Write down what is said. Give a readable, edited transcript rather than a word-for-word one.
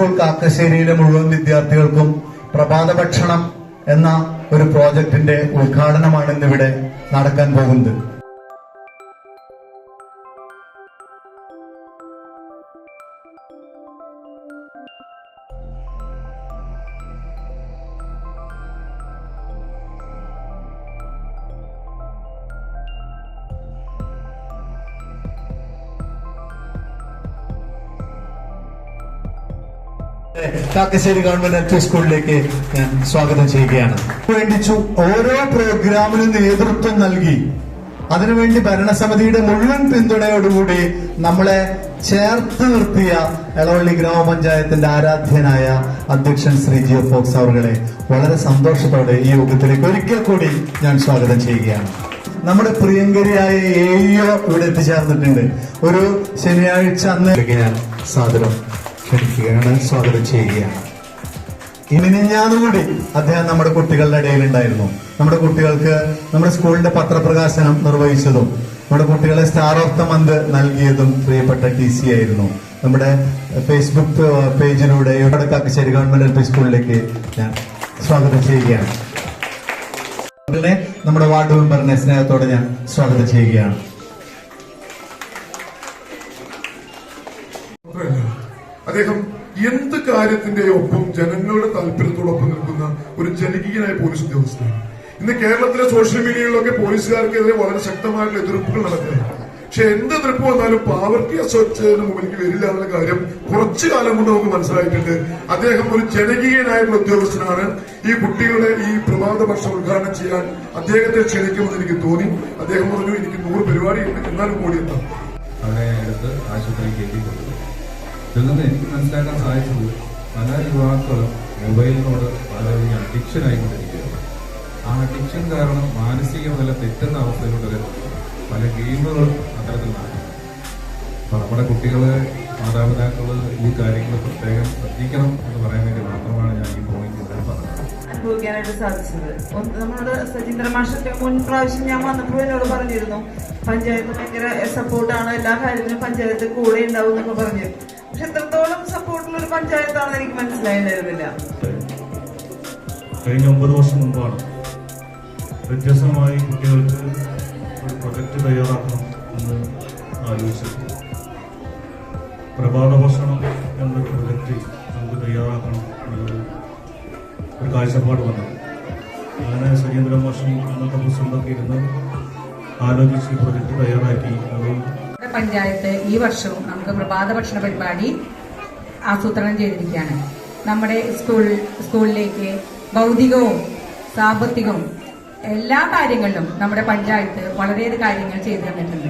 School കാക്കശ്ശേരിയിലെ മുഴുവൻ വിദ്യാർത്ഥികൾക്കും പ്രഭാത ഭക്ഷണം എന്ന ഒരു പ്രോജക്ടിന്റെ ഉദ്ഘാടനമാണ് ഇന്നിവിടെ നടക്കാൻ പോകുന്നത്. കാക്കശ്ശേരി ഗവൺമെന്റ് എൽ പി സ്കൂളിലേക്ക് ഞാൻ സ്വാഗതം ചെയ്യുകയാണ്. വേണ്ടിച്ചു ഓരോ പ്രോഗ്രാമിനും നേതൃത്വം നൽകി അതിനുവേണ്ടി ഭരണസമിതിയുടെ മുഴുവൻ പിന്തുണയോടുകൂടി നമ്മളെ ചേർത്ത് നിർത്തിയ എളവള്ളി ഗ്രാമപഞ്ചായത്തിന്റെ ആരാധ്യനായ അധ്യക്ഷൻ ശ്രീ ജിയോ ഫോക്സ് അവരുടെ വളരെ സന്തോഷത്തോടെ ഈ യോഗത്തിലേക്ക് ഒരിക്കൽ കൂടി ഞാൻ സ്വാഗതം ചെയ്യുകയാണ്. നമ്മുടെ പ്രിയങ്കരിയായ എഇഒ ഇവിടെ എത്തിച്ചേർന്നിട്ടുണ്ട്. ഒരു ശനിയാഴ്ച അന്ന് ഞാൻ സാദരം ക്ഷണിക്കുകയാണ്, സ്വാഗതം ചെയ്യുകയാണ്. ഇനിഞ്ഞാന്നുകൂടി അദ്ദേഹം നമ്മുടെ കുട്ടികളുടെ ഇടയിലുണ്ടായിരുന്നു. നമ്മുടെ കുട്ടികൾക്ക് നമ്മുടെ സ്കൂളിന്റെ പത്രപ്രകാശനം നിർവഹിച്ചതും നമ്മുടെ കുട്ടികളെ സ്റ്റാർ ഓഫ് ദ മന്ത് നൽകിയതും പ്രിയപ്പെട്ട TC ആയിരുന്നു. നമ്മുടെ ഫേസ്ബുക്ക് പേജിലൂടെ ഇവിടെ കാക്കശ്ശേരി ഗവൺമെന്റ് എൽ പി സ്കൂളിലേക്ക് ഞാൻ സ്വാഗതം ചെയ്യുകയാണ്. നമ്മുടെ വാർഡ് മെമ്പറിനെ സ്നേഹത്തോടെ ഞാൻ സ്വാഗതം ചെയ്യുകയാണ്. അദ്ദേഹം എന്ത് കാര്യത്തിന്റെ ഒപ്പം ജനങ്ങളുടെ താല്പര്യത്തോടൊപ്പം നിൽക്കുന്ന ഒരു ജനകീയനായ പോലീസ് ഉദ്യോഗസ്ഥനാണ്. ഇന്ന് കേരളത്തിലെ സോഷ്യൽ മീഡിയകളിലൊക്കെ പോലീസുകാർക്കെതിരെ വളരെ ശക്തമായിട്ടുള്ള എതിർപ്പുകൾ നടക്കുകയാണ്. പക്ഷെ എന്ത് എതിർപ്പ് വന്നാലും പാവർട്ടി അസോസിയേഷന് മുമ്പിലേക്ക് വരില്ല എന്നുള്ള കാര്യം കുറച്ചു കാലം കൊണ്ട് നമുക്ക് മനസ്സിലായിട്ടുണ്ട്. അദ്ദേഹം ഒരു ജനകീയനായിട്ടുള്ള ഉദ്യോഗസ്ഥനാണ്. ഈ കുട്ടികളുടെ ഈ പ്രഭാത ഭക്ഷണം ഉദ്ഘാടനം ചെയ്യാൻ അദ്ദേഹത്തെ ക്ഷണിക്കുമെന്ന് എനിക്ക് തോന്നി. അദ്ദേഹം പറഞ്ഞു, എനിക്ക് 100 പരിപാടിയുണ്ട്, എന്നാലും കൂടി എത്താം. അവരെ എടുത്ത് ആശുപത്രിക്ക് എത്തിക്കൊണ്ടു. ഇതിൽ നിന്ന് എനിക്ക് മനസ്സിലാക്കാൻ സാധിച്ചത് പല യുവാക്കളും മൊബൈലിനോട് വളരെയധികം അഡിക്ഷൻ ആയിക്കൊണ്ടിരിക്കുകയാണ്. ആ അഡിക്ഷൻ കാരണം മാനസിക നില തെറ്റുന്ന അവസ്ഥയിലൂടെ പല ഗെയിമുകളും അത്തരത്തിൽ നടക്കുന്നു. അപ്പൊ നമ്മുടെ കുട്ടികളെ മാതാപിതാക്കള് ഈ കാര്യങ്ങൾ പ്രത്യേകം ശ്രദ്ധിക്കണം എന്ന് പറയാൻ വേണ്ടി മാത്രമാണ് ഞാൻ ഈ പോയിന്റ് ഇവിടെ പറഞ്ഞത്. അനുഭവിക്കാനായിട്ട് സാധിച്ചത് നമ്മളോട് സജീന്ദ്ര മാഷൊക്കെ മുൻ പ്രാവശ്യം ഞാൻ വന്നപ്പോൾ എന്നോട് പറഞ്ഞിരുന്നു, പഞ്ചായത്ത് ഭയങ്കര സപ്പോർട്ടാണ്, എല്ലാ കാര്യത്തിലും പഞ്ചായത്ത് കൂടെ ഉണ്ടാവും എന്നൊക്കെ പറഞ്ഞു. പക്ഷെ എത്രത്തോളം സപ്പോർട്ടുള്ള ഒരു പഞ്ചായത്താണെന്ന് എനിക്ക് മനസ്സിലായിട്ടുണ്ടായിരുന്നില്ല. കഴിഞ്ഞ 9 വർഷം മുമ്പാണ് വ്യത്യസ്തമായി കുട്ടികൾക്ക് ഒരു പ്രൊജക്ട് തയ്യാറാക്കണം എന്ന് ആലോചിച്ചത്. പ്രഭാത ഭക്ഷണം എന്നൊരു പ്രൊജക്ട് നമുക്ക് തയ്യാറാക്കണം എന്നൊരു കാഴ്ചപ്പാട് വന്നത്. അങ്ങനെ സുരേന്ദ്ര മാഷി അന്നത്തെ പ്രസിഡന്റൊക്കെ ഇരുന്ന് ആലോചിച്ച് പ്രൊജക്ട് തയ്യാറാക്കി. പഞ്ചായത്ത് ഈ വർഷവും നമുക്ക് പ്രഭാത ഭക്ഷണ പരിപാടി ആസൂത്രണം ചെയ്തിരിക്കുകയാണ്. നമ്മുടെ സ്കൂളിലേക്ക് ഭൗതികവും സാമ്പത്തികവും എല്ലാ കാര്യങ്ങളിലും നമ്മുടെ പഞ്ചായത്ത് വളരെയേറെ കാര്യങ്ങൾ ചെയ്തു തന്നിട്ടുണ്ട്.